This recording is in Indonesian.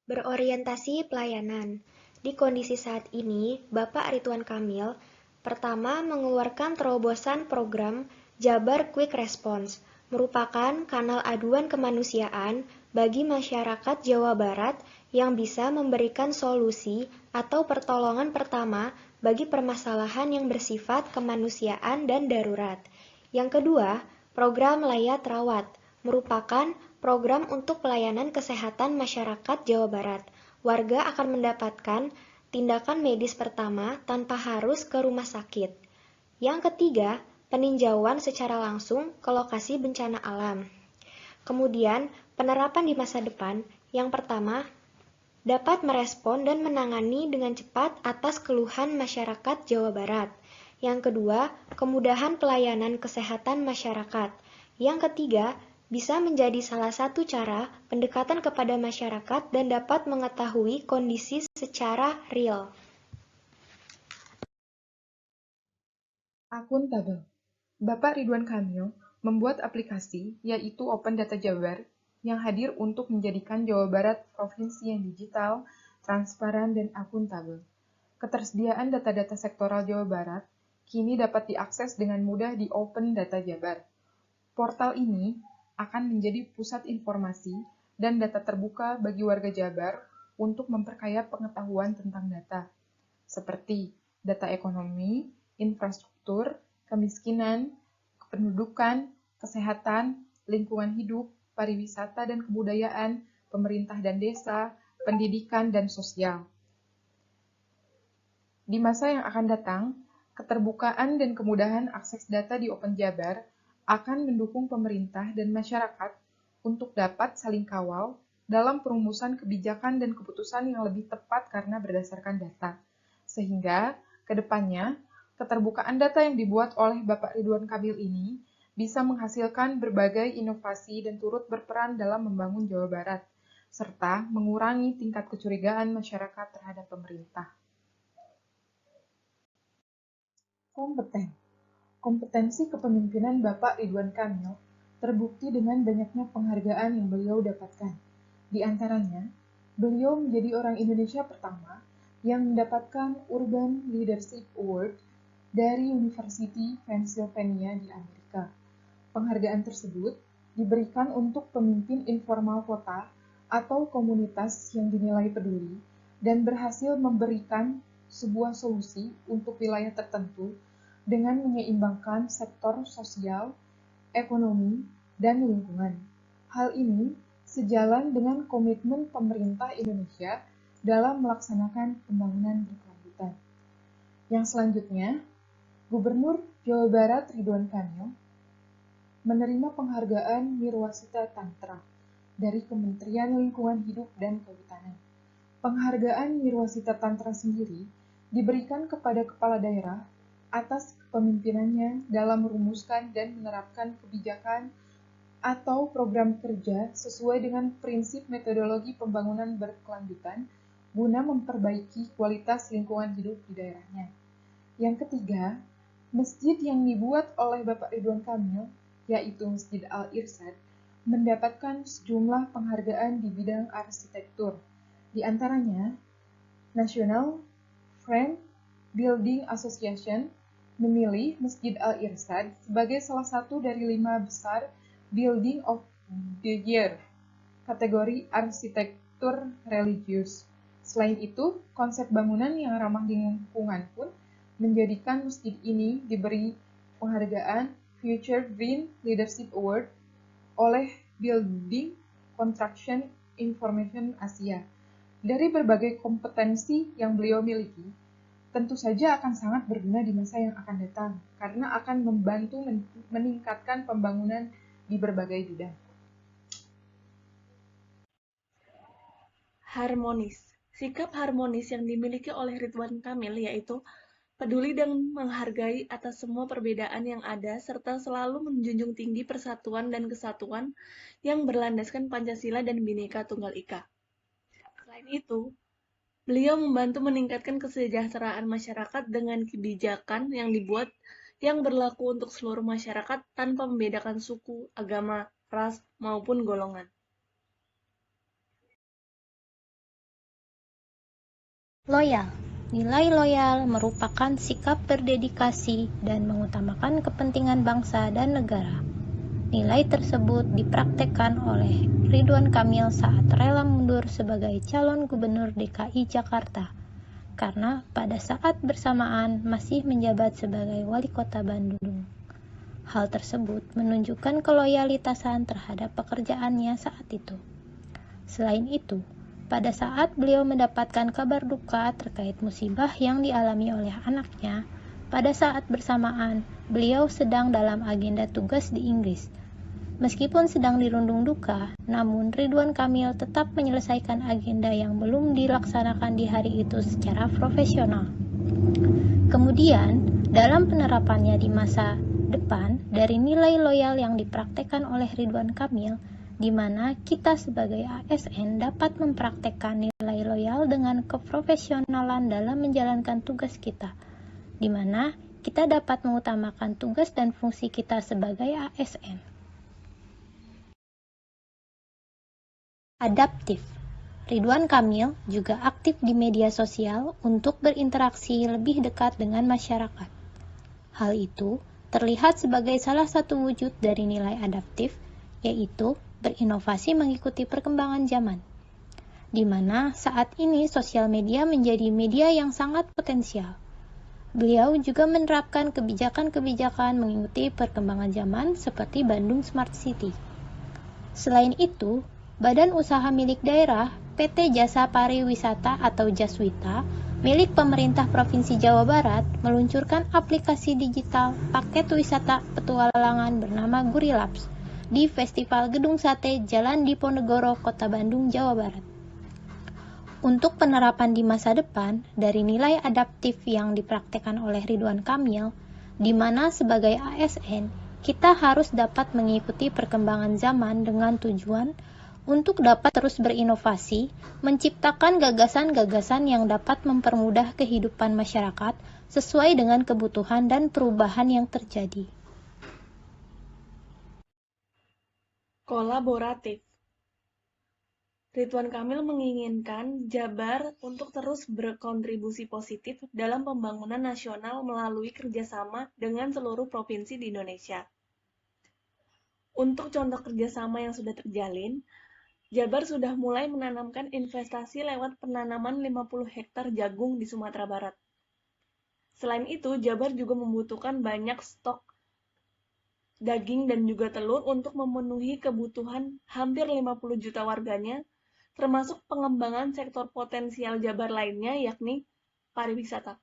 Berorientasi pelayanan. Di kondisi saat ini, Bapak Ridwan Kamil pertama mengeluarkan terobosan program Jabar Quick Response, merupakan kanal aduan kemanusiaan bagi masyarakat Jawa Barat yang bisa memberikan solusi atau pertolongan pertama bagi permasalahan yang bersifat kemanusiaan dan darurat. Yang kedua, program Layak Rawat merupakan program untuk pelayanan kesehatan masyarakat Jawa Barat. Warga akan mendapatkan tindakan medis pertama tanpa harus ke rumah sakit. Yang ketiga, peninjauan secara langsung ke lokasi bencana alam. Kemudian, penerapan di masa depan. Yang pertama, dapat merespon dan menangani dengan cepat atas keluhan masyarakat Jawa Barat. Yang kedua, kemudahan pelayanan kesehatan masyarakat. Yang ketiga, bisa menjadi salah satu cara pendekatan kepada masyarakat dan dapat mengetahui kondisi secara real. Akuntabel. Bapak Ridwan Kamil membuat aplikasi yaitu Open Data Jabar yang hadir untuk menjadikan Jawa Barat provinsi yang digital, transparan, dan akuntabel. Ketersediaan data-data sektoral Jawa Barat kini dapat diakses dengan mudah di Open Data Jabar. Portal ini akan menjadi pusat informasi dan data terbuka bagi warga Jabar untuk memperkaya pengetahuan tentang data, seperti data ekonomi, infrastruktur, kemiskinan, kependudukan, kesehatan, lingkungan hidup, pariwisata dan kebudayaan, pemerintah dan desa, pendidikan, dan sosial. Di masa yang akan datang, keterbukaan dan kemudahan akses data di Open Jabar akan mendukung pemerintah dan masyarakat untuk dapat saling kawal dalam perumusan kebijakan dan keputusan yang lebih tepat karena berdasarkan data. Sehingga, ke depannya, keterbukaan data yang dibuat oleh Bapak Ridwan Kamil ini bisa menghasilkan berbagai inovasi dan turut berperan dalam membangun Jawa Barat, serta mengurangi tingkat kecurigaan masyarakat terhadap pemerintah. Kompeten. Kompetensi kepemimpinan Bapak Ridwan Kamil terbukti dengan banyaknya penghargaan yang beliau dapatkan. Di antaranya, beliau menjadi orang Indonesia pertama yang mendapatkan Urban Leadership Award dari University Pennsylvania di Amerika. Penghargaan tersebut diberikan untuk pemimpin informal kota atau komunitas yang dinilai peduli dan berhasil memberikan sebuah solusi untuk wilayah tertentu dengan menyeimbangkan sektor sosial, ekonomi, dan lingkungan. Hal ini sejalan dengan komitmen pemerintah Indonesia dalam melaksanakan pembangunan berkelanjutan. Yang selanjutnya, Gubernur Jawa Barat Ridwan Kamil menerima penghargaan Nirwasita Tantra dari Kementerian Lingkungan Hidup dan Kehutanan. Penghargaan Nirwasita Tantra sendiri diberikan kepada kepala daerah atas kepemimpinannya dalam merumuskan dan menerapkan kebijakan atau program kerja sesuai dengan prinsip metodologi pembangunan berkelanjutan guna memperbaiki kualitas lingkungan hidup di daerahnya. Yang ketiga, masjid yang dibuat oleh Bapak Ridwan Kamil, yaitu Masjid Al-Irsyad, mendapatkan sejumlah penghargaan di bidang arsitektur, di antaranya National Frame Building Association memilih Masjid Al-Irsyad sebagai salah satu dari 5 besar Building of the Year, kategori arsitektur religius. Selain itu, konsep bangunan yang ramah lingkungan pun menjadikan masjid ini diberi penghargaan Future Green Leadership Award oleh Building Construction Information Asia. Dari berbagai kompetensi yang beliau miliki, tentu saja akan sangat berguna di masa yang akan datang, karena akan membantu meningkatkan pembangunan di berbagai bidang. Harmonis. Sikap harmonis yang dimiliki oleh Ridwan Kamil yaitu peduli dan menghargai atas semua perbedaan yang ada, serta selalu menjunjung tinggi persatuan dan kesatuan yang berlandaskan Pancasila dan Bhinneka Tunggal Ika. Selain itu, beliau membantu meningkatkan kesejahteraan masyarakat dengan kebijakan yang dibuat yang berlaku untuk seluruh masyarakat tanpa membedakan suku, agama, ras, maupun golongan. Loyal. Nilai loyal merupakan sikap berdedikasi dan mengutamakan kepentingan bangsa dan negara. Nilai tersebut dipraktekkan oleh Ridwan Kamil saat rela mundur sebagai calon gubernur DKI Jakarta, karena pada saat bersamaan masih menjabat sebagai wali kota Bandung. Hal tersebut menunjukkan keloyalitasan terhadap pekerjaannya saat itu. Selain itu, pada saat beliau mendapatkan kabar duka terkait musibah yang dialami oleh anaknya, pada saat bersamaan beliau sedang dalam agenda tugas di Inggris. Meskipun sedang dirundung duka, namun Ridwan Kamil tetap menyelesaikan agenda yang belum dilaksanakan di hari itu secara profesional. Kemudian, dalam penerapannya di masa depan dari nilai loyal yang dipraktekkan oleh Ridwan Kamil, di mana kita sebagai ASN dapat mempraktekkan nilai loyal dengan keprofesionalan dalam menjalankan tugas kita, di mana kita dapat mengutamakan tugas dan fungsi kita sebagai ASN. Adaptif. Ridwan Kamil juga aktif di media sosial untuk berinteraksi lebih dekat dengan masyarakat. Hal itu terlihat sebagai salah satu wujud dari nilai adaptif, yaitu berinovasi mengikuti perkembangan zaman, di mana saat ini sosial media menjadi media yang sangat potensial. Beliau juga menerapkan kebijakan-kebijakan mengikuti perkembangan zaman seperti Bandung Smart City. Selain itu, badan usaha milik daerah PT Jasa Pariwisata atau Jaswita milik pemerintah Provinsi Jawa Barat meluncurkan aplikasi digital paket wisata petualangan bernama Gurilaps di Festival Gedung Sate Jalan Diponegoro, Kota Bandung, Jawa Barat. Untuk penerapan di masa depan dari nilai adaptif yang dipraktekkan oleh Ridwan Kamil, di mana sebagai ASN kita harus dapat mengikuti perkembangan zaman dengan tujuan untuk dapat terus berinovasi, menciptakan gagasan-gagasan yang dapat mempermudah kehidupan masyarakat sesuai dengan kebutuhan dan perubahan yang terjadi. Kolaboratif. Ridwan Kamil menginginkan Jabar untuk terus berkontribusi positif dalam pembangunan nasional melalui kerjasama dengan seluruh provinsi di Indonesia. Untuk contoh kerjasama yang sudah terjalin, Jabar sudah mulai menanamkan investasi lewat penanaman 50 hektar jagung di Sumatera Barat. Selain itu, Jabar juga membutuhkan banyak stok daging dan juga telur untuk memenuhi kebutuhan hampir 50 juta warganya, termasuk pengembangan sektor potensial Jabar lainnya yakni pariwisata.